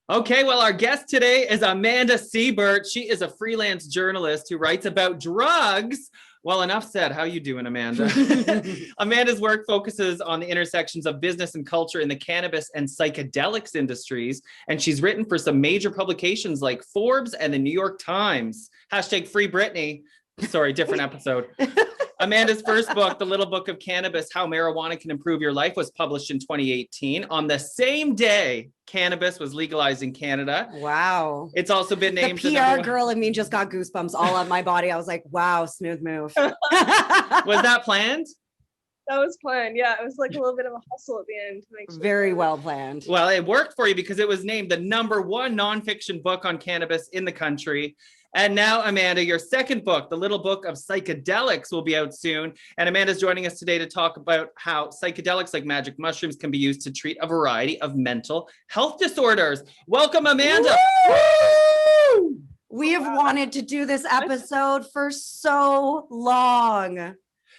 Okay, well, our guest today is Amanda Siebert. She is a freelance journalist who writes about drugs. Well, enough said. How you doing, Amanda? Amanda's work focuses on the intersections of business and culture in the cannabis and psychedelics industries, and she's written for some major publications like Forbes and the New York Times. Hashtag Free Britney. Sorry, different episode. Amanda's first book, The Little Book of Cannabis, How Marijuana Can Improve Your Life, was published in 2018. On the same day, cannabis was legalized in Canada. Wow. It's also been named the PR girl in me just got goosebumps all on my body. I was like, wow, smooth move. Was that planned? That was planned. Yeah, it was like a little bit of a hustle at the end to make sure. Very well planned. Well, it worked for you because it was named the #1 nonfiction book on cannabis in the country. And now, Amanda, your second book, The Little Book of Psychedelics, will be out soon. And Amanda's joining us today to talk about how psychedelics like magic mushrooms can be used to treat a variety of mental health disorders. Welcome, Amanda. Woo! We have wanted to do this episode for so long.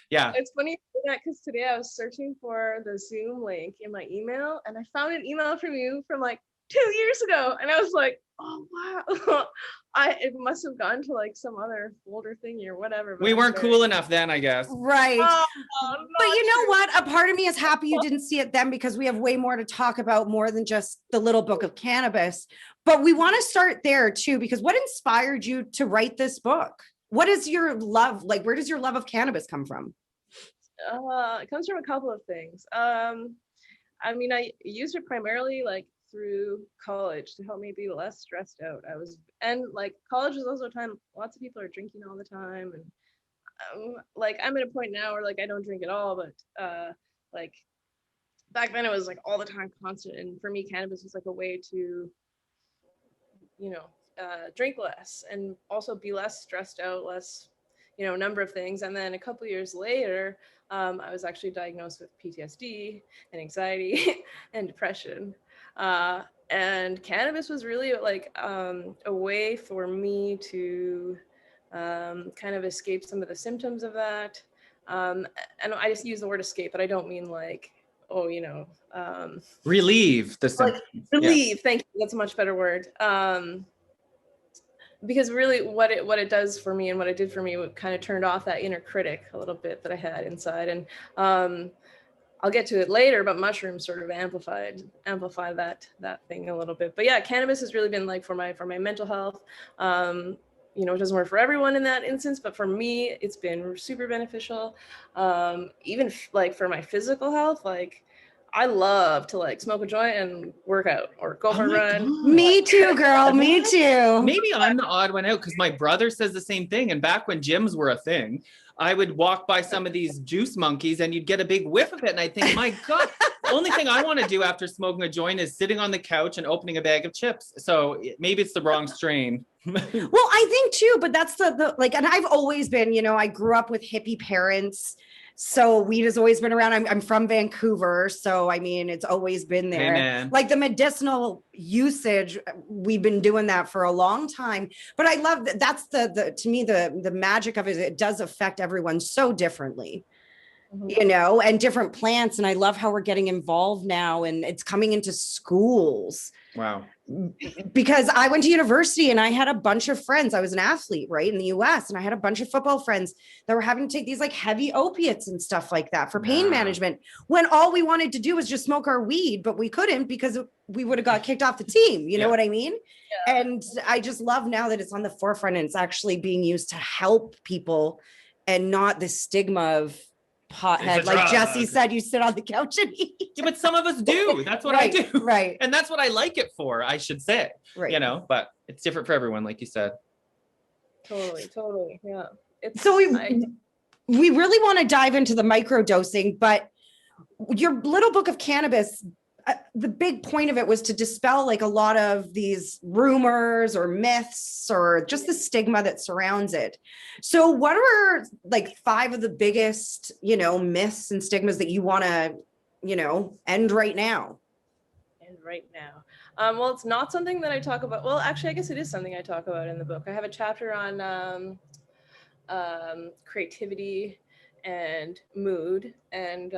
Yeah. It's funny that because today I was searching for the Zoom link in my email and I found an email from you from like 2 years ago. And I was like, oh, wow. It must have gone to like some other folder thingy or whatever. We weren't cool enough then, I guess. Right. But you know what? A part of me is happy you didn't see it then because we have way more to talk about, more than just the Little Book of Cannabis. But we want to start there too, because what inspired you to write this book? What is your love? Like, where does your love of cannabis come from? It comes from a couple of things. I mean, I used it primarily like through college to help me be less stressed out. And like college is also a time lots of people are drinking all the time, and like I'm at a point now where like I don't drink at all, but like back then it was like all the time, constant. And for me, cannabis was like a way to, drink less and also be less stressed out, less, number of things. And then a couple years later, I was actually diagnosed with PTSD and anxiety and depression. And cannabis was really like a way for me to kind of escape some of the symptoms of that. And I just use the word escape, but I don't mean like, relieve the symptoms. Relieve, thank you. That's a much better word. Because really what it does for me and what it did for me, it kind of turned off that inner critic a little bit that I had inside. And I'll get to it later, but mushrooms sort of amplify that thing a little bit. But yeah, cannabis has really been like for my mental health. It doesn't work for everyone in that instance, but for me, it's been super beneficial. Even like for my physical health, like I love to like smoke a joint and work out or go for a run. God. Me too, girl. Me too. Maybe I'm the odd one out because my brother says the same thing. And back when gyms were a thing, I would walk by some of these juice monkeys and you'd get a big whiff of it. And I think, my God, the only thing I want to do after smoking a joint is sitting on the couch and opening a bag of chips. So maybe it's the wrong strain. Well, I think too, but that's the like, and I've always been, I grew up with hippie parents. So weed has always been around. I'm from Vancouver. So, I mean, it's always been there. Amen. Like the medicinal usage, we've been doing that for a long time. But I love that. That's to me, the magic of it. It does affect everyone so differently, and different plants. And I love how we're getting involved now and it's coming into schools. Wow. Because I went to university and I had a bunch of friends. I was an athlete, right, in the US. And I had a bunch of football friends that were having to take these like heavy opiates and stuff like that for pain management, when all we wanted to do was just smoke our weed, but we couldn't because we would have got kicked off the team. You know what I mean? Yeah. And I just love now that it's on the forefront and it's actually being used to help people and not the stigma of pothead. Like Jesse said, you sit on the couch and eat. Yeah, but some of us do. That's what I do. Right. And that's what I like it for, I should say. Right. But it's different for everyone, like you said. Totally. Yeah. So we really want to dive into the microdosing, but your Little Book of Cannabis, the big point of it was to dispel like a lot of these rumors or myths or just the stigma that surrounds it. So what are like 5 of the biggest, myths and stigmas that you want to, end right now? Well, it's not something that I talk about. Well, actually, I guess it is something I talk about in the book. I have a chapter on creativity and mood and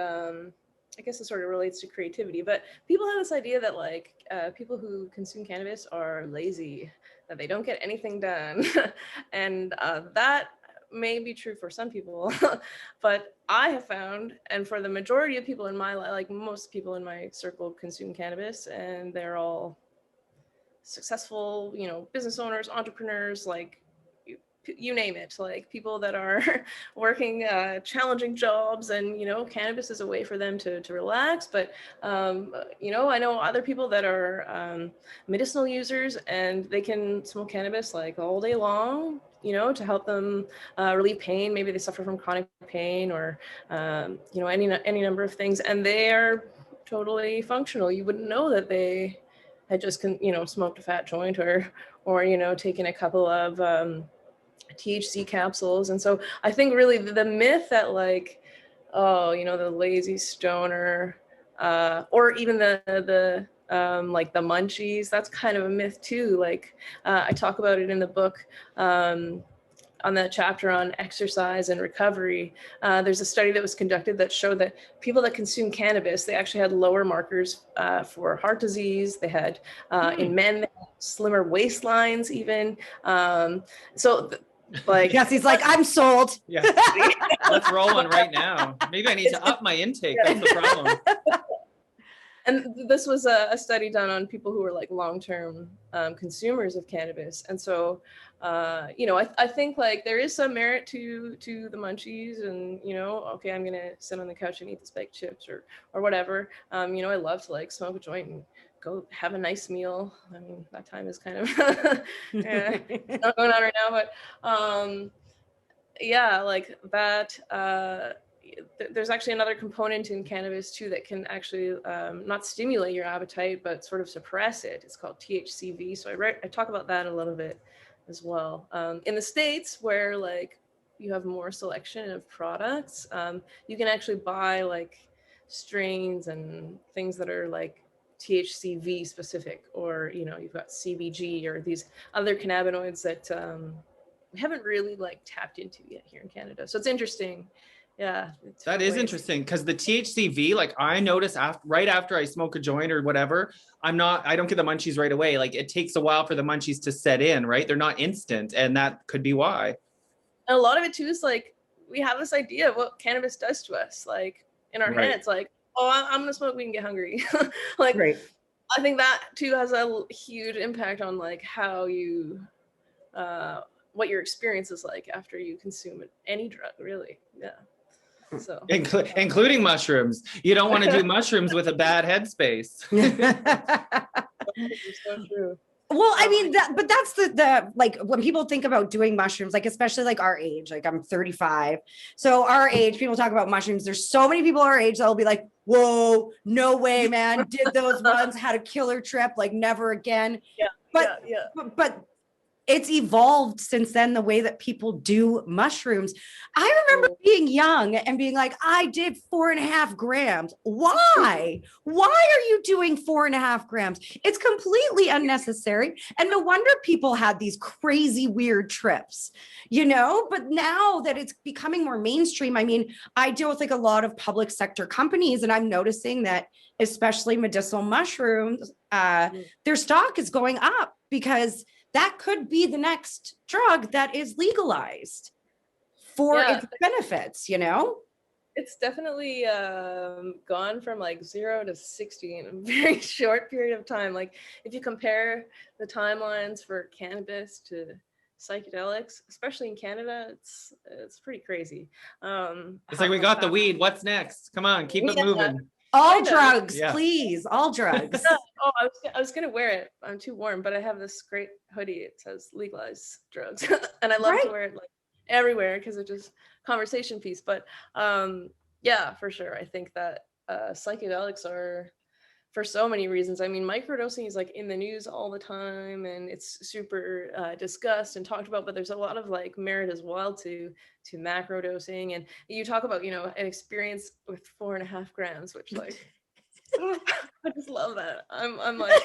I guess it sort of relates to creativity, but people have this idea that like people who consume cannabis are lazy, that they don't get anything done. And that may be true for some people, but I have found, and for the majority of people in my life, like most people in my circle consume cannabis, and they're all successful, you know, business owners, entrepreneurs, like you name it, like people that are working challenging jobs, and you know, cannabis is a way for them to relax. But you know, I know other people that are medicinal users, and they can smoke cannabis like all day long, you know, to help them relieve pain. Maybe they suffer from chronic pain, or you know, any number of things, and they are totally functional. You wouldn't know that they had just you know, smoked a fat joint, or you know, taken a couple of THC capsules. And so I think really the myth that like, oh, you know, the lazy stoner, or even the like the munchies, that's kind of a myth too. Like I talk about it in the book, on that chapter on exercise and recovery. There's a study that was conducted that showed that people that consume cannabis, they actually had lower markers for heart disease. They had in men, they had slimmer waistlines even. So like Jesse's like, I'm sold. Yeah. Let's roll one right now. Maybe I need to up my intake. That's the problem. And this was a study done on people who were like long-term consumers of cannabis. And so, you know, I think like there is some merit to the munchies, and, you know, okay, I'm going to sit on the couch and eat this baked chips or whatever. You know, I love to like smoke a joint and go have a nice meal. I mean, that time is kind of yeah, it's not going on right now, but yeah, like that. There's actually another component in cannabis too that can actually not stimulate your appetite, but sort of suppress it. It's called THCV. So I talk about that a little bit as well. In the States, where like you have more selection of products, you can actually buy like strains and things that are like THCV specific, or, you know, you've got CBG or these other cannabinoids that we haven't really like tapped into yet here in Canada. So it's interesting. Yeah. That is interesting, because the THCV, like I notice right after I smoke a joint or whatever, I don't get the munchies right away. Like it takes a while for the munchies to set in, right? They're not instant, and that could be why. And a lot of it too is like, we have this idea of what cannabis does to us, like in our heads, like, oh, I'm gonna smoke weed and get hungry. Like, right. I think that too has a huge impact on like how you, what your experience is like after you consume any drug, really. Yeah. So including mushrooms. You don't want to do mushrooms with a bad headspace. So true. Well, I mean, but that's the like when people think about doing mushrooms, like especially like our age, like I'm 35. So our age, people talk about mushrooms. There's so many people our age that will be like, whoa, no way, man. Did those ones, had a killer trip, like never again. Yeah. But it's evolved since then, the way that people do mushrooms. I remember being young and being like, I did 4.5 grams. Why? Why are you doing 4.5 grams? It's completely unnecessary. And no wonder people had these crazy, weird trips, you know? But now that it's becoming more mainstream, I mean, I deal with like a lot of public sector companies, and I'm noticing that especially medicinal mushrooms, their stock is going up, because that could be the next drug that is legalized for its benefits, you know? It's definitely gone from like 0 to 60 in a very short period of time. Like if you compare the timelines for cannabis to psychedelics, especially in Canada, it's pretty crazy. It's like, we got the weed. What's next? Come on, keep it moving. All drugs, please. All drugs. Oh, I was gonna wear it. I'm too warm, but I have this great hoodie. It says legalize drugs, and I love to wear it like everywhere because it's just conversation piece. But yeah, for sure. I think that psychedelics are, for so many reasons. I mean, microdosing is like in the news all the time, and it's super discussed and talked about, but there's a lot of like merit as well to macrodosing. And you talk about, you know, an experience with 4.5 grams, which like, I just love that. I'm like,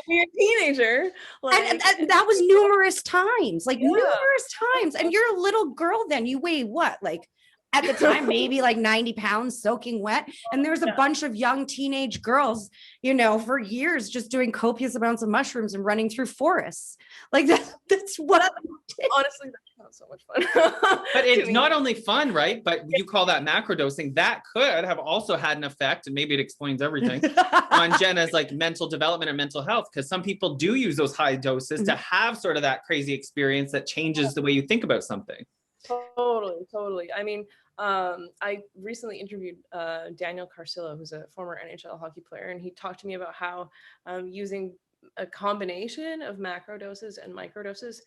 when you're a teenager, like, and that was numerous times, like numerous times. And you're a little girl then. You weigh what, like at the time, maybe like 90 pounds soaking wet. And there's a bunch of young teenage girls, you know, for years just doing copious amounts of mushrooms and running through forests. Like that's what honestly, that sounds so much fun. But it's not only fun, right? But you call that macrodosing. That could have also had an effect, and maybe it explains everything, on Jenna's like mental development and mental health, because some people do use those high doses to have sort of that crazy experience that changes the way you think about something. Totally. I mean, I recently interviewed Daniel Carcillo, who's a former NHL hockey player, and he talked to me about how using a combination of macro doses and microdoses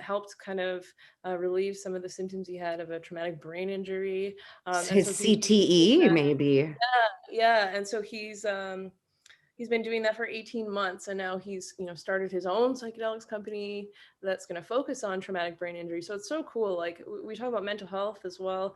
helped kind of relieve some of the symptoms he had of a traumatic brain injury. His CTE, maybe. Yeah. And so he's been doing that for 18 months, and now he's, you know, started his own psychedelics company that's going to focus on traumatic brain injury. So it's so cool. Like we talk about mental health as well.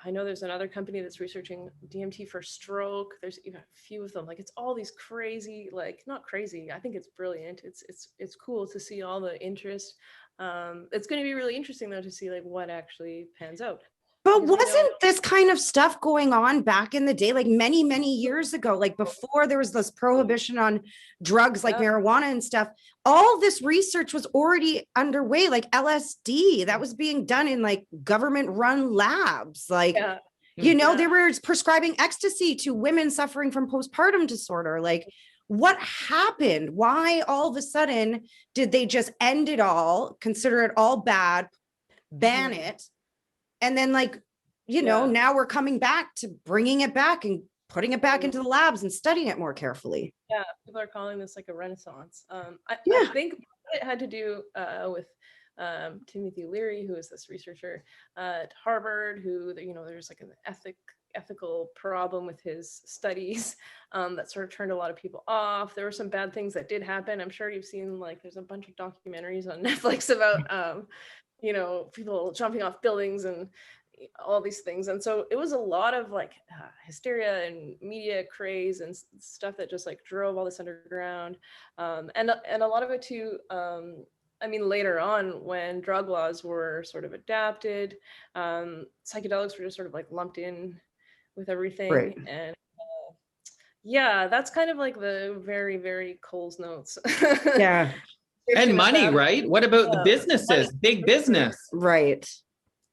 I know there's another company that's researching DMT for stroke. There's even a few of them. Like it's all these crazy, like not crazy. I think it's brilliant. It's cool to see all the interest. It's going to be really interesting though to see like what actually pans out. But wasn't this kind of stuff going on back in the day, like many, many years ago, like before there was this prohibition on drugs like marijuana and stuff? All this research was already underway, like LSD that was being done in like government run labs. Like, you know, they were prescribing ecstasy to women suffering from postpartum disorder. Like, what happened? Why all of a sudden did they just end it all, consider it all bad, ban it? And then like, you know, now we're coming back to bringing it back and putting it back into the labs and studying it more carefully. Yeah, people are calling this like a renaissance. I think it had to do with Timothy Leary, who is this researcher at Harvard, who, you know, there's like an ethical problem with his studies that sort of turned a lot of people off. There were some bad things that did happen. I'm sure you've seen like there's a bunch of documentaries on Netflix about you know, people jumping off buildings and all these things. And so it was a lot of like hysteria and media craze and stuff that just like drove all this underground. And a lot of it too, I mean, later on when drug laws were sort of adapted, psychedelics were just sort of like lumped in with everything. Right. And yeah, that's kind of like the very, very Coles Notes. Yeah. And money, right? What about the businesses? Big business. Right.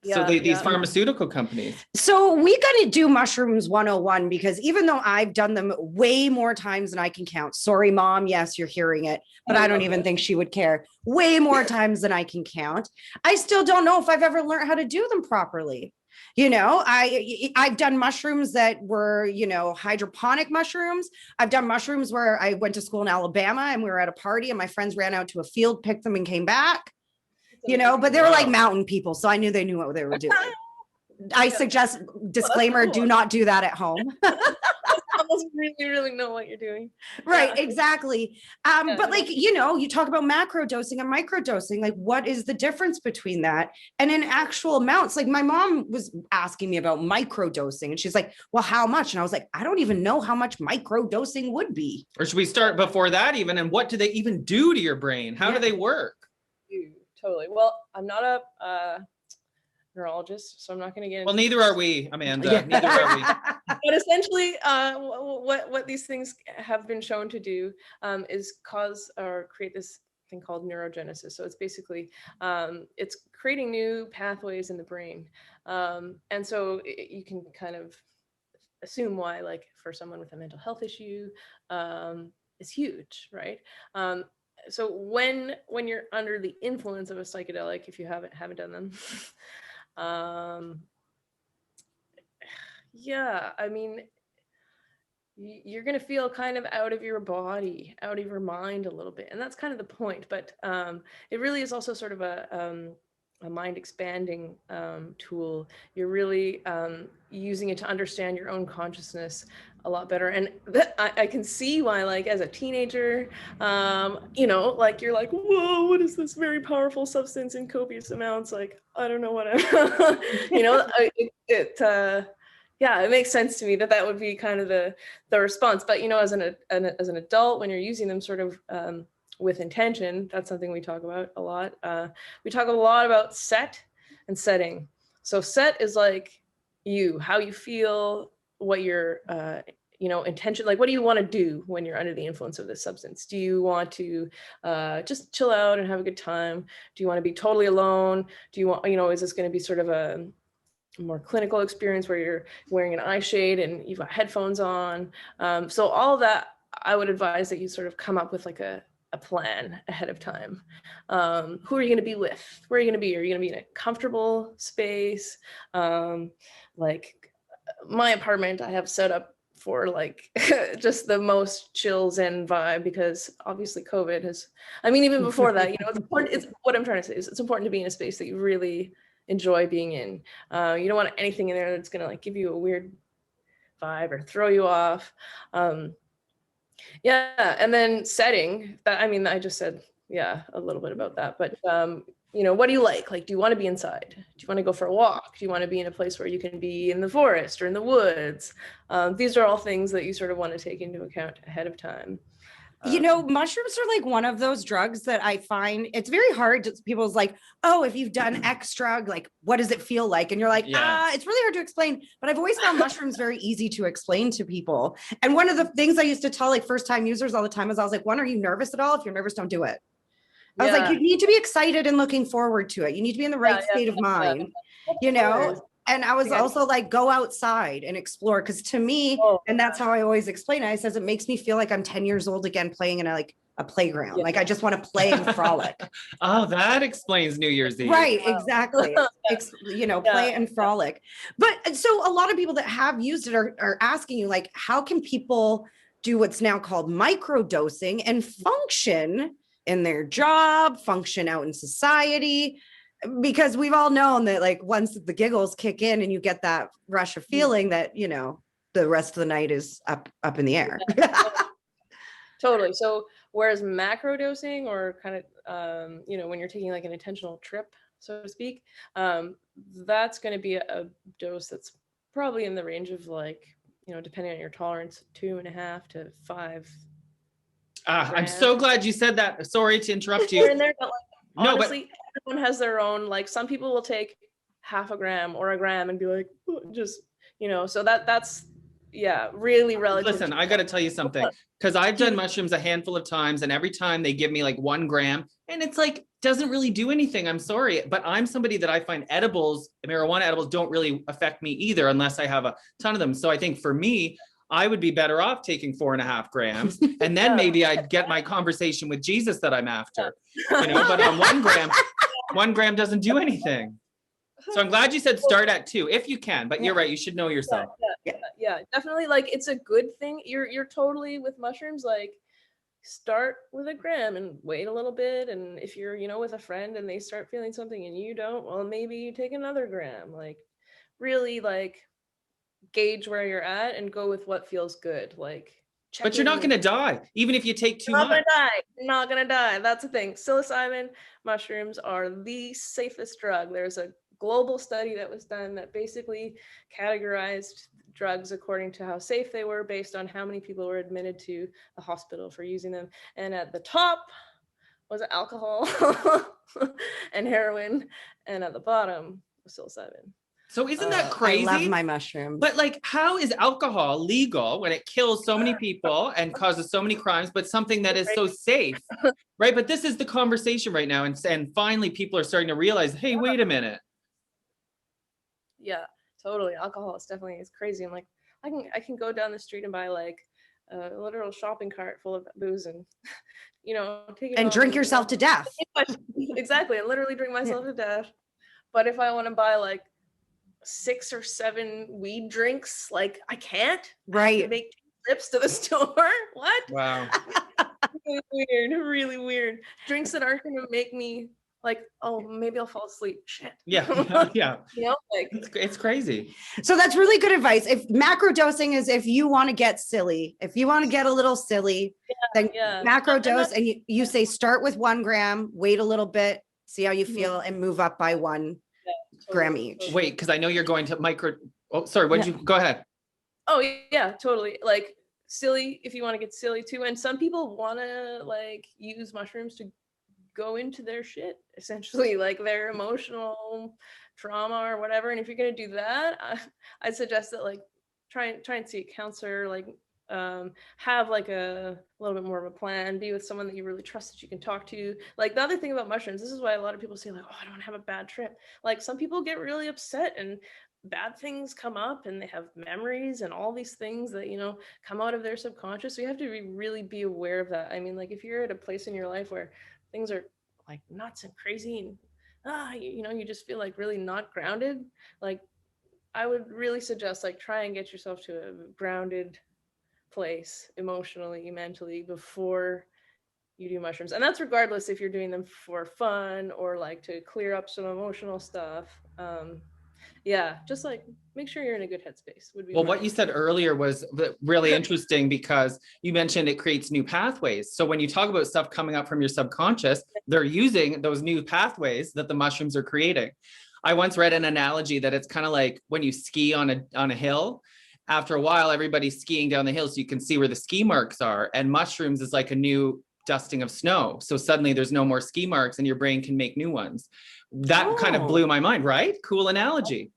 So these pharmaceutical companies. So we got to do mushrooms 101, because even though I've done them way more times than I can count. Sorry, Mom. Yes, you're hearing it, but I don't even think she would care. Way more times than I can count. I still don't know if I've ever learned how to do them properly. You know, I've done mushrooms that were, you know, hydroponic mushrooms. I've done mushrooms where I went to school in Alabama and we were at a party and my friends ran out to a field, picked them and came back, you know, but they were like mountain people. So I knew they knew what they were doing. I suggest, disclaimer, do not do that at home. Really know what you're doing. Right, exactly. But like, you know, you talk about macrodosing and microdosing, like what is the difference between that and in actual amounts? Like my mom was asking me about microdosing and she's like, well, how much? And I was like, I don't even know how much microdosing would be. Or should we start before that even? And what do they even do to your brain? How do they work? Totally. Well, I'm not a neurologist, so I'm not going to get into well, neither are we, Amanda. Neither are we. But essentially, what these things have been shown to do is cause or create this thing called neurogenesis. So it's basically it's creating new pathways in the brain, and so you can kind of assume why, like for someone with a mental health issue, is huge, right? So when you're under the influence of a psychedelic, if you haven't done them. Yeah, I mean, you're going to feel kind of out of your body, out of your mind a little bit. And that's kind of the point. But it really is also sort of a mind expanding tool. You're really using it to understand your own consciousness a lot better. And I can see why, like as a teenager, you know, like you're like, whoa, what is this very powerful substance in copious amounts? Like, I don't know what I'm, you know, yeah, it makes sense to me that would be kind of the response. But, you know, as an adult, when you're using them sort of with intention, that's something we talk about a lot. We talk a lot about set and setting. So set is like how you feel, what your intention, like what do you want to do when you're under the influence of this substance? Do you want to just chill out and have a good time? Do you want to be totally alone? Do you want, is this going to be sort of a more clinical experience where you're wearing an eye shade and you've got headphones on? So all of that, I would advise that you sort of come up with like a plan ahead of time. Who are you going to be with? Where are you going to be? Are you going to be in a comfortable space? Like my apartment, I have set up for like just the most chill Zen vibe, because obviously COVID has, I mean, even before that, it's important. It's what I'm trying to say is it's important to be in a space that you really enjoy being in. You don't want anything in there that's going to like give you a weird vibe or throw you off. Yeah, and then setting that, I mean, I just said, a little bit about that, but what do you like? Like, do you want to be inside? Do you want to go for a walk? Do you want to be in a place where you can be in the forest or in the woods? These are all things that you sort of want to take into account ahead of time. Mushrooms are like one of those drugs that I find it's very hard to, people's like, oh, if you've done X drug, like, what does it feel like? And you're like, it's really hard to explain, but I've always found mushrooms very easy to explain to people. And one of the things I used to tell like first time users all the time is I was like, one, are you nervous at all? If you're nervous, don't do it. I was like, you need to be excited and looking forward to it. You need to be in the right state of mind, And I was also like, go outside and explore. Cause to me, and that's how I always explain it. I says, it makes me feel like I'm 10 years old again, playing in a playground. Like I just want to play and frolic. Oh, that explains New Year's Eve. Right. Exactly. Play and frolic. But so a lot of people that have used it are asking you like, how can people do what's now called microdosing and function in their job, function out in society? Because we've all known that like once the giggles kick in and you get that rush of feeling that, the rest of the night is up in the air. Totally. So whereas macrodosing or kind of, when you're taking like an intentional trip, so to speak, that's going to be a dose that's probably in the range of like, depending on your tolerance, 2.5 to 5. I'm so glad you said that. Sorry to interrupt you. In there, but like, honestly, everyone has their own, like some people will take 0.5 gram or 1 gram and be like, just, so that's really relative. Listen, I got to tell you something, because I've done mushrooms a handful of times and every time they give me like 1 gram and it's like, doesn't really do anything. I'm sorry, but I'm somebody that I find marijuana edibles don't really affect me either unless I have a ton of them. So I think for me, I would be better off taking 4.5 grams and then maybe I'd get my conversation with Jesus that I'm after, but on 1 gram doesn't do anything. So I'm glad you said start at 2 if you can, but you're right. You should know yourself. Yeah, definitely. Like it's a good thing. You're totally with mushrooms. Like start with 1 gram and wait a little bit. And if you're, with a friend and they start feeling something and you don't, well, maybe you take another gram, like really like gauge where you're at and go with what feels good. Like, but you're not going to die even if you take too much. You're not going to die. That's the thing. Psilocybin mushrooms are the safest drug. There's a global study that was done that basically categorized drugs according to how safe they were based on how many people were admitted to the hospital for using them. And at the top was alcohol and heroin, and at the bottom was psilocybin. So isn't that crazy? I love my mushrooms. But like, how is alcohol legal when it kills so many people and causes so many crimes, but something that is so safe, right? But this is the conversation right now. And finally, people are starting to realize, hey, wait a minute. Yeah, totally. Alcohol is definitely, it's crazy. I'm like, I can go down the street and buy like a literal shopping cart full of booze and, take it and drink yourself to death. Exactly. And literally drink myself to death. But if I want to buy like 6 or 7 weed drinks, like I can't. Right. I have to make trips to the store. What? Wow. Really weird. Drinks that aren't going to make me like, oh, maybe I'll fall asleep. Shit. Yeah. Like it's crazy. So that's really good advice. If macrodosing is if you want to get silly, if you want to get a little silly, then macrodose, and you say start with 1 gram, wait a little bit, see how you feel, and move up by 1 gram each. Wait, because I know you're going to go ahead. Oh yeah, totally. Like silly, if you want to get silly too. And some people want to like use mushrooms to go into their shit, essentially, like their emotional trauma or whatever. And if you're going to do that, I suggest that like try and see a counselor, like have like a little bit more of a plan, be with someone that you really trust that you can talk to. Like the other thing about mushrooms, this is why a lot of people say like, oh, I don't have a bad trip. Like some people get really upset and bad things come up and they have memories and all these things that, you know, come out of their subconscious. So you have to really be aware of that. I mean, like if you're at a place in your life where things are like nuts and crazy and you know, you just feel like really not grounded, like I would really suggest like try and get yourself to a grounded place emotionally, mentally, before you do mushrooms. And that's regardless if you're doing them for fun or like to clear up some emotional stuff. Yeah, just like make sure you're in a good headspace would be. Well, what you said earlier was really interesting because you mentioned it creates new pathways. So when you talk about stuff coming up from your subconscious, they're using those new pathways that the mushrooms are creating. I once read an analogy that it's kind of like when you ski on a hill. After a while, everybody's skiing down the hill so you can see where the ski marks are. And mushrooms is like a new dusting of snow. So suddenly there's no more ski marks and your brain can make new ones. That kind of blew my mind, right? Cool analogy.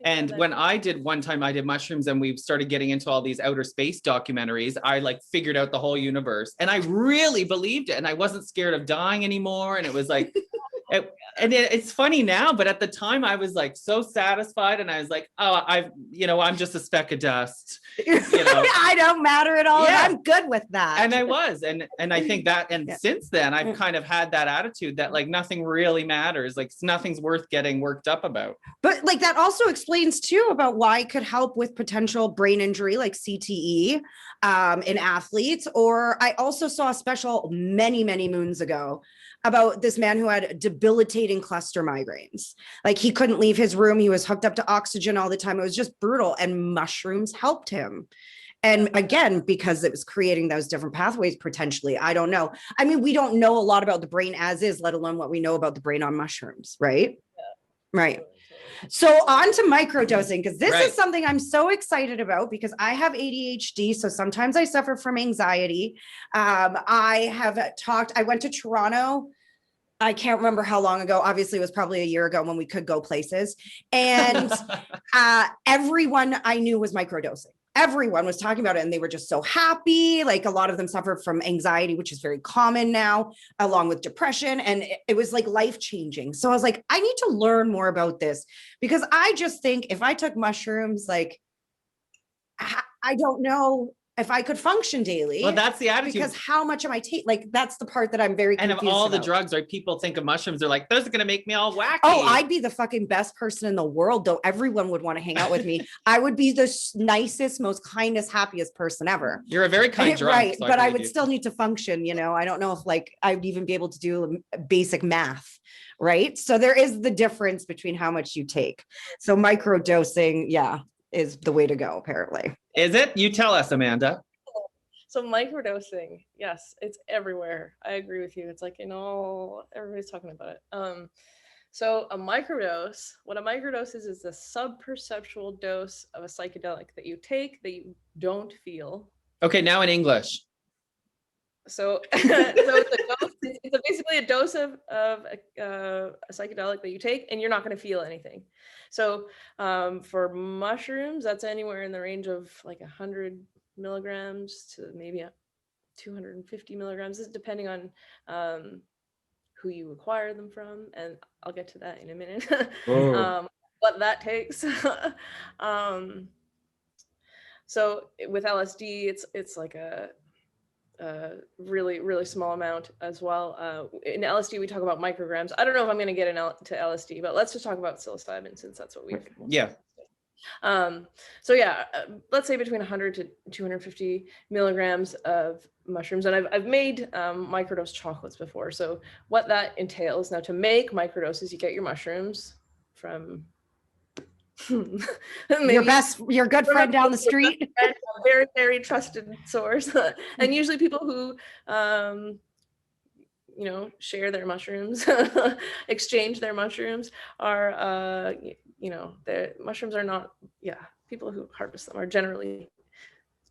And when I did mushrooms and we started getting into all these outer space documentaries, I like figured out the whole universe and I really believed it. And I wasn't scared of dying anymore. And it was like, it's funny now, but at the time I was like so satisfied and I was like, oh, I'm just a speck of dust. You know? I don't matter at all. Yeah. And I'm good with that. And I was, and I think that, and since then I've kind of had that attitude that like nothing really matters. Like nothing's worth getting worked up about. But like that also explains too about why it could help with potential brain injury, like CTE in athletes. Or I also saw a special many moons ago about this man who had debilitating cluster migraines. Like he couldn't leave his room. He was hooked up to oxygen all the time. It was just brutal. And mushrooms helped him. And again, because it was creating those different pathways potentially, I don't know. I mean, we don't know a lot about the brain as is, let alone what we know about the brain on mushrooms, right? Yeah. Right. So on to microdosing, because this is something I'm so excited about because I have ADHD. So sometimes I suffer from anxiety. I went to Toronto. I can't remember how long ago. Obviously, it was probably a year ago when we could go places. And everyone I knew was microdosing. Everyone was talking about it and they were just so happy. Like a lot of them suffered from anxiety, which is very common now, along with depression. And it was like life-changing. So I was like, I need to learn more about this because I just think if I took mushrooms, like, I don't know if I could function daily. Well, that's the attitude. Because how much am I taking? Like, that's the part that I'm very confused And of all about. the drugs, right? People think of mushrooms, they're like, those are going to make me all wacky. Oh, I'd be the fucking best person in the world, though. Everyone would want to hang out with me. I would be the nicest, most kindest, happiest person ever. You're a very kind drunk. Right. So but I would still need to function. You know, I don't know if like I'd even be able to do basic math. Right. So there is the difference between how much you take. So microdosing, is the way to go, apparently. Is it? You tell us, Amanda. So microdosing, yes, it's everywhere. I agree with you. It's like everybody's talking about it. So a microdose, what a microdose is a subperceptual dose of a psychedelic that you take that you don't feel. Okay, now in English. So it's basically a dose of a psychedelic that you take and you're not going to feel anything. So for mushrooms, that's anywhere in the range of like 100 milligrams to maybe 250 milligrams. This is depending on who you acquire them from, and I'll get to that in a minute. What that takes. So with LSD, it's like a really small amount as well. In LSD, we talk about micrograms. I don't know if I'm going to get to LSD, but let's just talk about psilocybin since that's what we've. Let's say between 100 to 250 milligrams of mushrooms. And I've made microdose chocolates before. So what that entails now, to make microdoses, you get your mushrooms from your good friend down the street, a very, very trusted source. And usually people who share their mushrooms, exchange their mushrooms are their mushrooms are not, people who harvest them are generally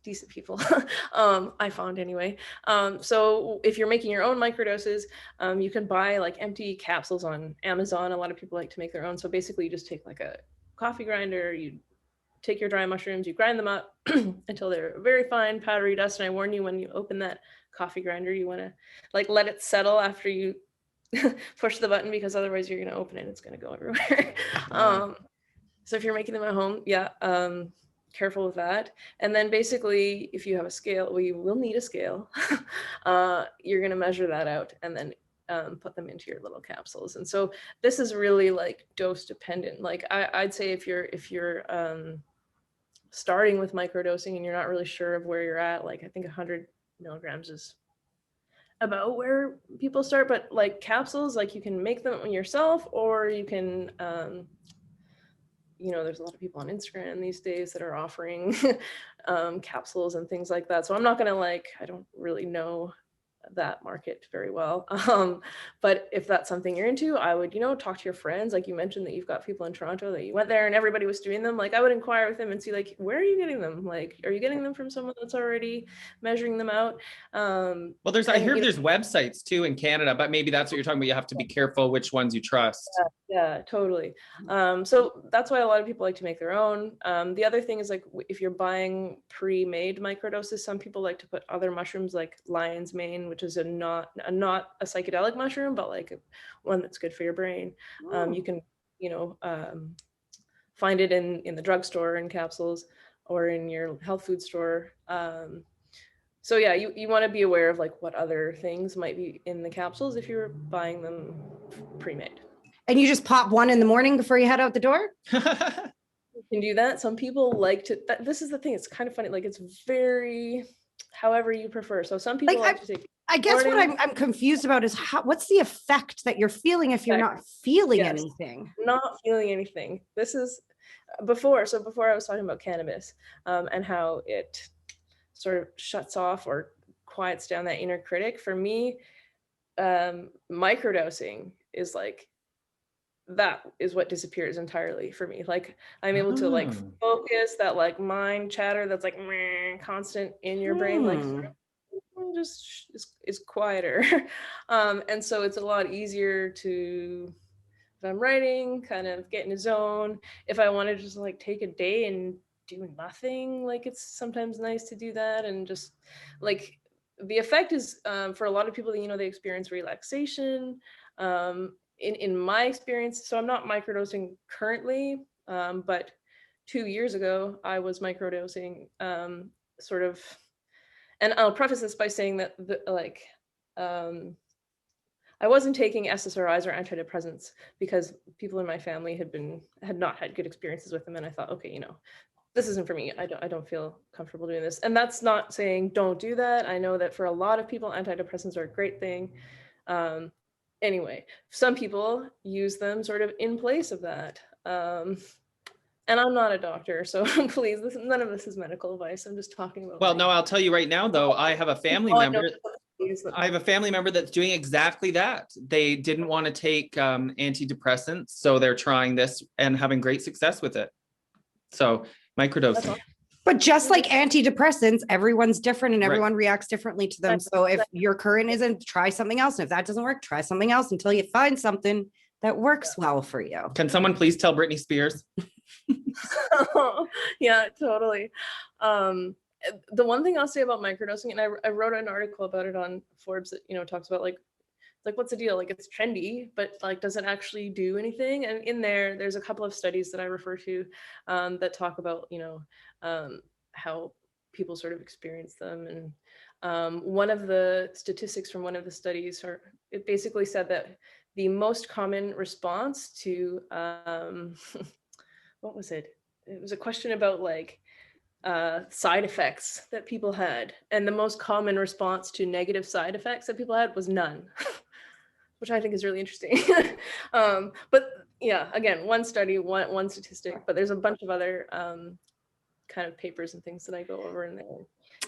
decent people. I found anyway. So if you're making your own microdoses, you can buy like empty capsules on Amazon. A lot of people like to make their own. So basically you just take like a coffee grinder, you take your dry mushrooms, you grind them up until they're very fine, powdery dust. And I warn you, when you open that coffee grinder, you want to like let it settle after you push the button, because otherwise you're going to open it, it's going to go everywhere. So if you're making them at home, careful with that. And then basically, if you have a scale, well, you will need a scale. You're going to measure that out and then put them into your little capsules. And so this is really like dose dependent. Like I'd say if you're starting with microdosing and you're not really sure of where you're at, like I think 100 milligrams is about where people start. But like capsules, like you can make them yourself, or you can there's a lot of people on Instagram these days that are offering capsules and things like that. So I'm not going to I don't really know that market very well. But if that's something you're into, I would, talk to your friends. Like you mentioned that you've got people in Toronto that you went there and everybody was doing them. Like I would inquire with them and see where are you getting them? Like, are you getting them from someone that's already measuring them out? Well, I hear there's websites too in Canada, but maybe that's what you're talking about. You have to be careful which ones you trust. Yeah, totally. So that's why a lot of people like to make their own. The other thing is if you're buying pre-made microdoses, some people like to put other mushrooms like lion's mane, which is not a psychedelic mushroom, but one that's good for your brain. You can, find it in the drugstore in capsules or in your health food store. So yeah, you want to be aware of what other things might be in the capsules if you're buying them pre-made. And you just pop one in the morning before you head out the door? You can do that. Some people like to, this is the thing, it's kind of funny. It's very, however you prefer. So some people like to take. I guess what I'm confused about is what's the effect that you're feeling if you're not feeling anything? Not feeling anything. This is before I was talking about cannabis and how it sort of shuts off or quiets down that inner critic. For me, microdosing is that is what disappears entirely for me. I'm able to focus that mind chatter that's constant in your brain, just is quieter. And so it's a lot easier to, if I'm writing, kind of get in a zone. If I want to just take a day and do nothing, it's sometimes nice to do that. And just the effect is for a lot of people that they experience relaxation. In my experience, so I'm not microdosing currently, but 2 years ago I was microdosing sort of. And I'll preface this by saying that I wasn't taking SSRIs or antidepressants because people in my family had not had good experiences with them, and I thought, okay, this isn't for me. I don't feel comfortable doing this. And that's not saying don't do that. I know that for a lot of people, antidepressants are a great thing. Anyway, some people use them sort of in place of that. And I'm not a doctor, so please, none of this is medical advice. I'm just talking about. Well, no, I'll tell you right now, though, I have a family member. I have a family member that's doing exactly that. They didn't want to take antidepressants, so they're trying this and having great success with it. So microdosing. But just like antidepressants, everyone's different and everyone reacts differently to them. So if your current isn't, try something else. And if that doesn't work, try something else until you find something that works well for you. Can someone please tell Britney Spears? Yeah, totally. The one thing I'll say about microdosing, and I wrote an article about it on Forbes that talks about what's the deal? It's trendy, but does it actually do anything? And in there's a couple of studies that I refer to that talk about how people sort of experience them. And one of the statistics from one of the studies, it basically said that the most common response to what was it? It was a question about side effects that people had, and the most common response to negative side effects that people had was none. Which I think is really interesting. But yeah, again, one study, one statistic, but there's a bunch of other kind of papers and things that I go over in there.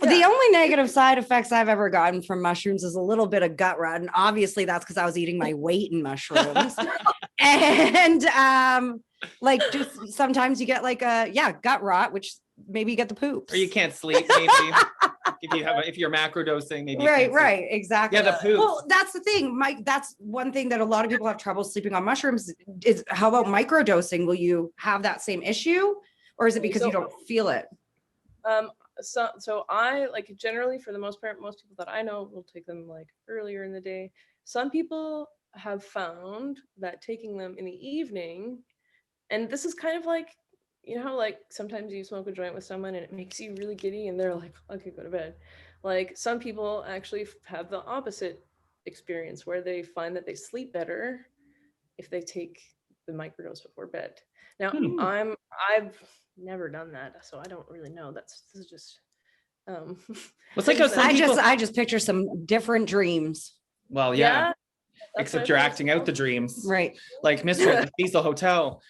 Yeah. The only negative side effects I've ever gotten from mushrooms is a little bit of gut rot. And obviously that's because I was eating my weight in mushrooms. And just sometimes you get gut rot, which maybe you get the poops. Or you can't sleep, maybe. If you're macrodosing, maybe. Right, exactly. Yeah, the poops. Well, that's the thing, Mike. That's one thing that a lot of people have trouble sleeping on mushrooms. Is how about microdosing? Will you have that same issue, or is it because you don't feel it? So I like generally for the most part, most people that I know will take them like earlier in the day. Some people have found that taking them in the evening, and this is kind of like, you know, like sometimes you smoke a joint with someone and it makes you really giddy and they're like, okay, go to bed. Like some people actually have the opposite experience where they find that they sleep better if they take the microdose before bed. Now I've never done that, so I don't really know. This is just it's like I just picture some different dreams. Well, yeah. Except you're acting out the dreams. Right. Like Mr. at the Cecil Hotel.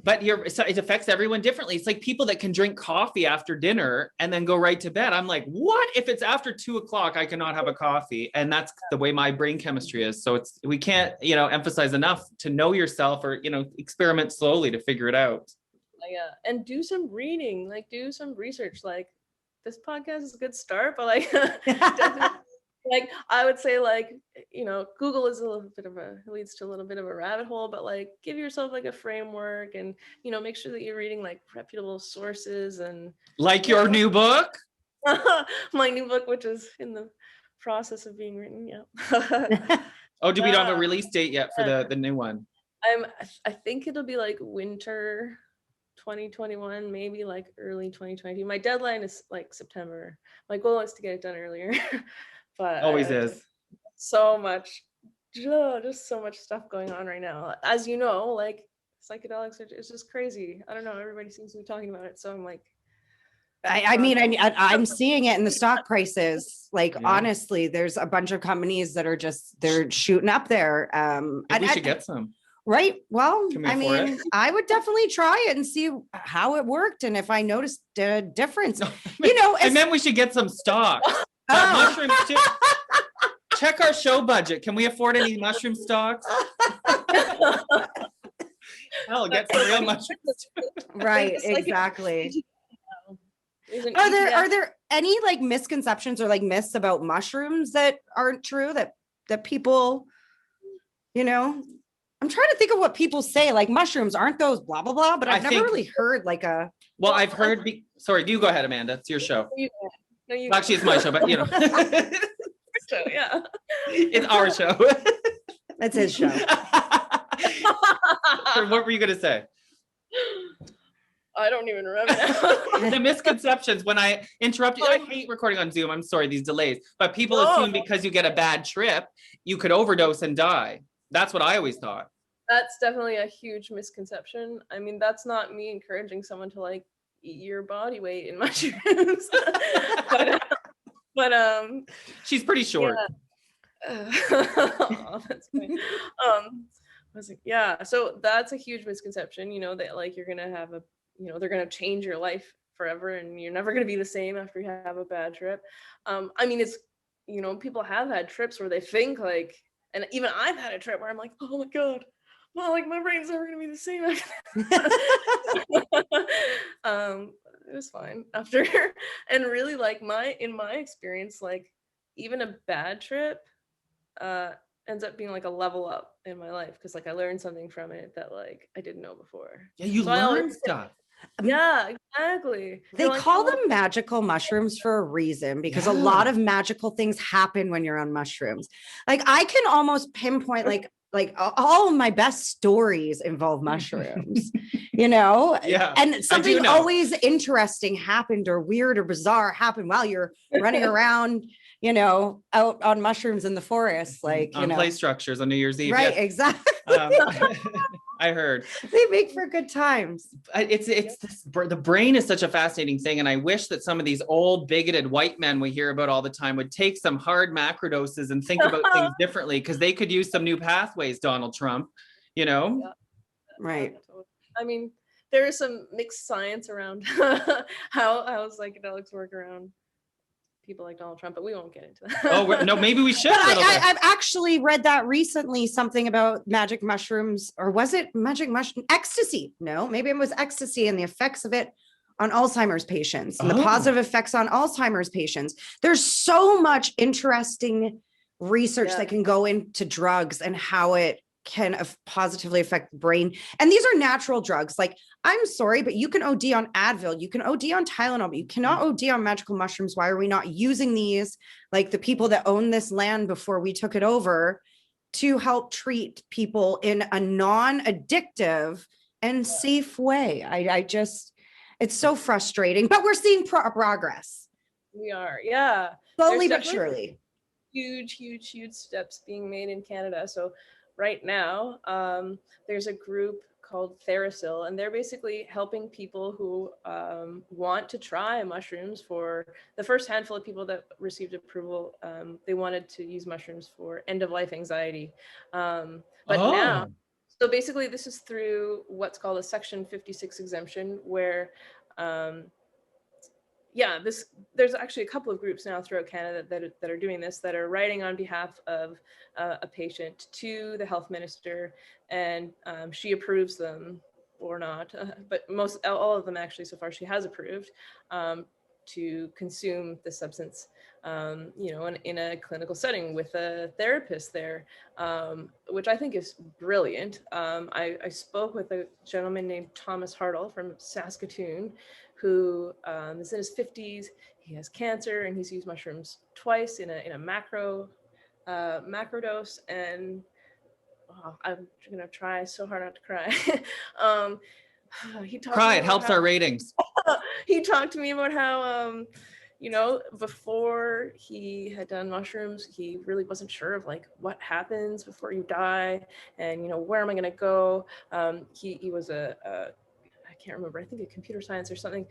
But so it affects everyone differently. It's like people that can drink coffee after dinner and then go right to bed. I'm like, what? If it's after 2:00, I cannot have a coffee. And that's the way my brain chemistry is. So we can't, emphasize enough to know yourself or, experiment slowly to figure it out. Yeah. And do some reading, like do some research. Like this podcast is a good start, but like definitely. Like I would say, like, Google is leads to a little bit of a rabbit hole, but like give yourself like a framework and, make sure that you're reading like reputable sources and like your new book. My new book, which is in the process of being written. Yeah. Oh, do we don't have a release date yet for the new one? I think it'll be like winter 2021, maybe like early 2022. My deadline is like September. My goal is to get it done earlier. But always is so much, just so much stuff going on right now. As you know, like psychedelics it's just crazy. I don't know. Everybody seems to be talking about it. So I'm like, I'm seeing it in the stock prices. Like, honestly, there's a bunch of companies that are they're shooting up there. We should get some. Right. Well, I would definitely try it and see how it worked. And if I noticed a difference, and then we should get some stock. Mushrooms too. Check our show budget. Can we afford any mushroom stocks? Hell, get some real mushrooms. Right, exactly. Are there any like misconceptions or like myths about mushrooms that aren't true that people, I'm trying to think of what people say, like mushrooms aren't those blah blah blah, but I've never really heard like a. Well, I've heard. Sorry, you go ahead, Amanda. It's your show. No, actually, it's my show, but show, yeah, it's our show. That's his show. What were you gonna say? I don't even remember now. The misconceptions when I interrupt you. I hate recording on Zoom. I'm sorry, these delays. But people assume because you get a bad trip, you could overdose and die. That's what I always thought. That's definitely a huge misconception. I mean, that's not me encouraging someone to like eat your body weight in mushrooms. but she's pretty short. Yeah. Oh, that's funny. So that's a huge misconception, that like you're gonna have they're gonna change your life forever and you're never gonna be the same after you have a bad trip. It's people have had trips where they think like, and even I've had a trip where I'm like, oh my god, well, like my brain's never gonna be the same after. It was fine after. And really like in my experience, like even a bad trip ends up being like a level up in my life because like I learned something from it that like I didn't know before. Yeah, you learn stuff. Yeah, exactly. They call them magical mushrooms for a reason because a lot of magical things happen when you're on mushrooms. Like I can almost pinpoint like all of my best stories involve mushrooms, Yeah, and something always interesting happened or weird or bizarre happened while you're running around, out on mushrooms in the forest, like on play structures on New Year's Eve. Right, exactly. I heard they make for good times. The brain is such a fascinating thing, and I wish that some of these old bigoted white men we hear about all the time would take some hard macrodoses and think about things differently because they could use some new pathways. Donald Trump, Yeah. Right. I mean, there is some mixed science around how psychedelics work around people like Donald Trump, but we won't get into that. Oh, no, maybe we should. I've actually read that recently, something about magic mushrooms, or was it magic mushroom ecstasy? No, maybe it was ecstasy and the effects of it on Alzheimer's patients and the Oh. positive effects on Alzheimer's patients. There's so much interesting research that can go into drugs and how it can positively affect the brain. And these are natural drugs. Like, I'm sorry, but you can OD on Advil, you can OD on Tylenol, but you cannot OD on magical mushrooms. Why are we not using these, like the people that own this land before we took it over, to help treat people in a non-addictive and safe way? I just, it's so frustrating, but we're seeing progress. We are, yeah. Slowly but surely. Huge steps being made in Canada. So right now, there's a group called Therasil, and they're basically helping people who want to try mushrooms. For the first handful of people that received approval, they wanted to use mushrooms for end-of-life anxiety. But now, so basically this is through what's called a Section 56 exemption, where there's actually a couple of groups now throughout Canada that are doing this, that are writing on behalf of a patient to the health minister, and she approves them or not, but all of them actually so far she has approved to consume the substance, in a clinical setting with a therapist there, which I think is brilliant. I spoke with a gentleman named Thomas Hartle from Saskatoon, who is in his 50s. He has cancer, and he's used mushrooms twice in a macrodose, and I'm gonna try so hard not to cry. He Cry, it helps our ratings. He talked to me about how before he had done mushrooms, he really wasn't sure of like what happens before you die, and where am I gonna go. He was I can't remember, I think a computer science or something.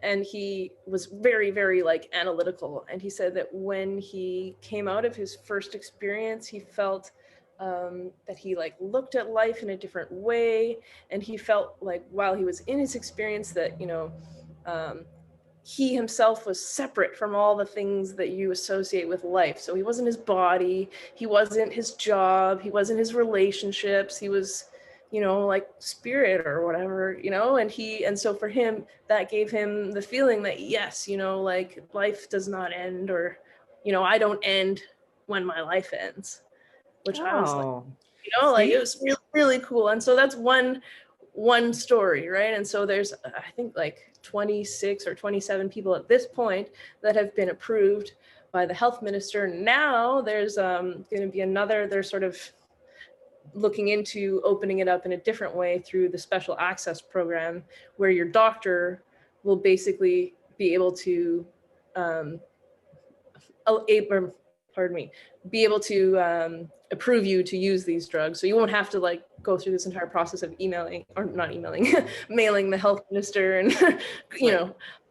And he was very, very like analytical. And he said that when he came out of his first experience, he felt that he like looked at life in a different way. And he felt like while he was in his experience that, he himself was separate from all the things that you associate with life. So he wasn't his body, he wasn't his job, he wasn't his relationships, he was like spirit or whatever, and so for him, that gave him the feeling that yes, like life does not end, or, I don't end when my life ends, which I was like, it was really, really cool. And so that's one story, right? And so there's, I think like 26 or 27 people at this point that have been approved by the health minister. Now there's going to be another, they're sort of looking into opening it up in a different way through the special access program, where your doctor will basically be able to be able to approve you to use these drugs. So you won't have to like go through this entire process of mailing the health minister and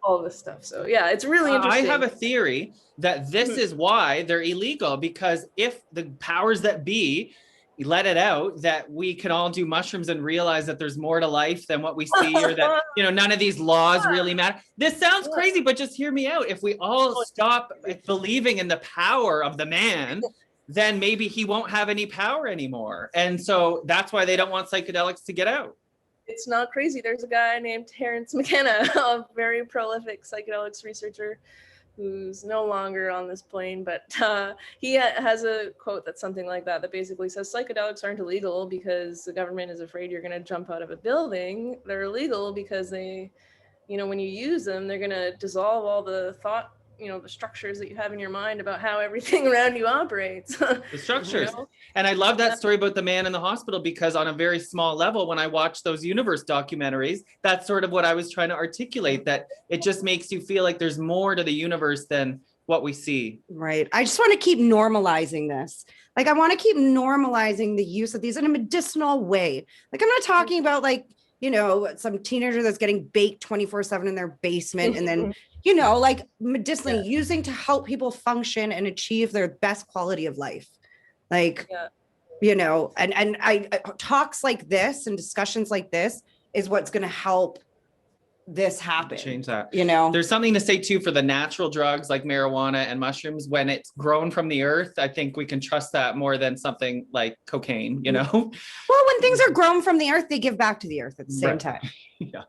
all this stuff. So yeah, it's really interesting. I have a theory that this is why they're illegal, because if the powers that be let it out that we can all do mushrooms and realize that there's more to life than what we see, or that none of these laws really matter. This sounds crazy, but just hear me out. If we all stop believing in the power of the man, then maybe he won't have any power anymore. And so that's why they don't want psychedelics to get out. It's not crazy. There's a guy named Terrence McKenna, a very prolific psychedelics researcher, who's no longer on this plane, but he has a quote that's something like that basically says psychedelics aren't illegal because the government is afraid you're going to jump out of a building. They're illegal because they, when you use them, they're going to dissolve all the thought, the structures that you have in your mind about how everything around you operates. The structures. And I love that story about the man in the hospital, because on a very small level, when I watch those universe documentaries, that's sort of what I was trying to articulate, that it just makes you feel like there's more to the universe than what we see. Right. I just want to keep normalizing this. Like, I want to keep normalizing the use of these in a medicinal way. Like, I'm not talking about like, some teenager that's getting baked 24/7 in their basement and then like medicinally using to help people function and achieve their best quality of life. Like, and I talks like this and discussions like this is what's going to help this happen. Change that. There's something to say too for the natural drugs like marijuana and mushrooms. When it's grown from the earth, I think we can trust that more than something like cocaine, Well, when things are grown from the earth, they give back to the earth at the same time. Yeah.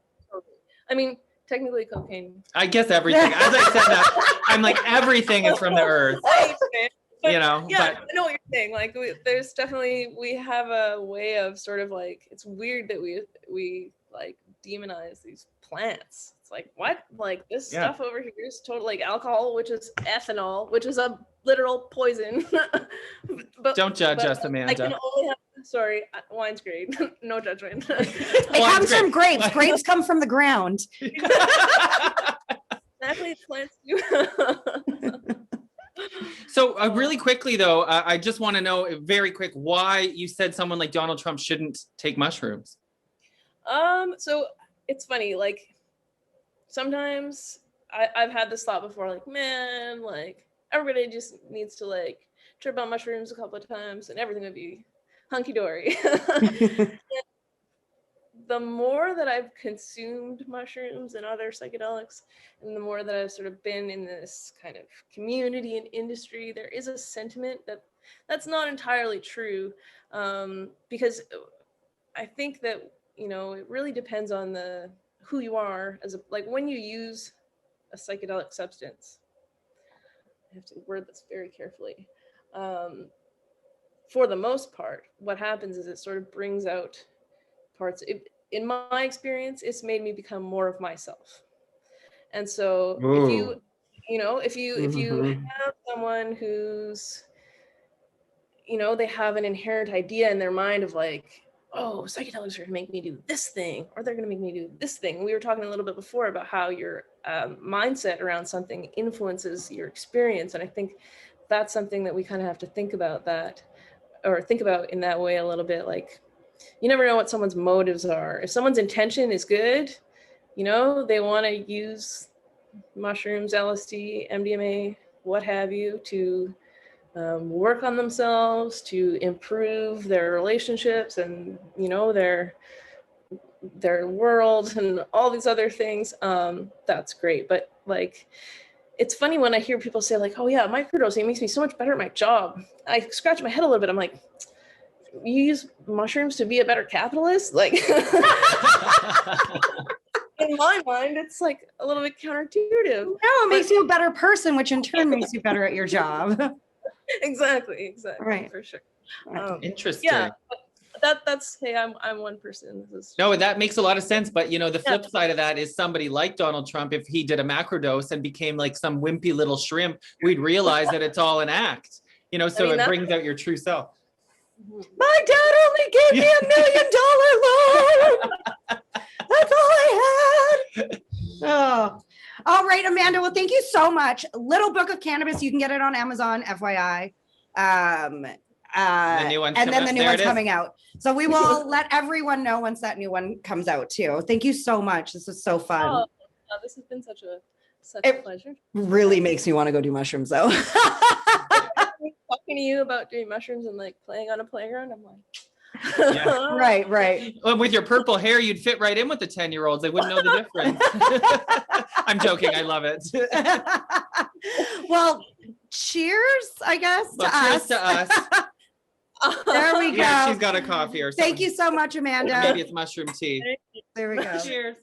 I mean, technically cocaine. I guess everything. As I said that, I'm like, everything is from the earth. But, you know, yeah, but I know what you're saying. Like, there's definitely, we have a way of sort of like, it's weird that we like demonize these plants. It's like, what? Like, this stuff over here is total, like alcohol, which is ethanol, which is a literal poison. but don't judge us, Amanda. I can only have, sorry, wine's great. No judgment. It comes from grapes. Grapes come from the ground. Exactly, plants do. So really quickly though, I just want to know very quick why you said someone like Donald Trump shouldn't take mushrooms. So it's funny, like sometimes I've had this thought before, like, man, like everybody just needs to like trip on mushrooms a couple of times and everything would be hunky-dory. The more that I've consumed mushrooms and other psychedelics, and the more that I've sort of been in this kind of community and industry, there is a sentiment that that's not entirely true, because I think that, you know, it really depends on who you are as like when you use a psychedelic substance. I have to word this very carefully. For the most part, what happens is it sort of brings out parts. In my experience, it's made me become more of myself. And so if you have someone who's, you know, they have an inherent idea in their mind of like, oh, psychedelics are going to make me do this thing, or they're going to make me do this thing. We were talking a little bit before about how your mindset around something influences your experience. And I think that's something that we kind of have to think about in that way a little bit. Like, you never know what someone's motives are. If someone's intention is good, you know, they want to use mushrooms, LSD, MDMA, what have you, to work on themselves, to improve their relationships and, you know, their world and all these other things, that's great. But like, it's funny when I hear people say like, oh yeah, microdosing makes me so much better at my job. I scratch my head a little bit. I'm like, you use mushrooms to be a better capitalist? Like, in my mind, it's like a little bit counterintuitive. No, it makes you a better person, which in turn makes you better at your job. Exactly, right, for sure. Interesting. Yeah, that's hey, I'm one person. No, that makes a lot of sense. But you know, the flip side of that is somebody like Donald Trump, if he did a macrodose and became like some wimpy little shrimp, we'd realize that it's all an act. You know, so it brings out your true self. My dad only gave me $1 million loan. That's all I had. Oh, all right, Amanda. Well, thank you so much. Little Book of Cannabis. You can get it on Amazon, FYI. The new one's and then the new one's coming out. So we will let everyone know once that new one comes out too. Thank you so much. This was so fun. Oh, this has been such a pleasure. Really makes me want to go do mushrooms though. Talking to you about doing mushrooms and like playing on a playground, I'm like, yeah. right. Well, with your purple hair, you'd fit right in with the 10-year-olds. They wouldn't know the difference. I'm joking. I love it. Well, cheers, I guess, cheers to us. There we go. Yeah, she's got a coffee or something. Thank you so much, Amanda. Maybe it's mushroom tea. There we go. Cheers.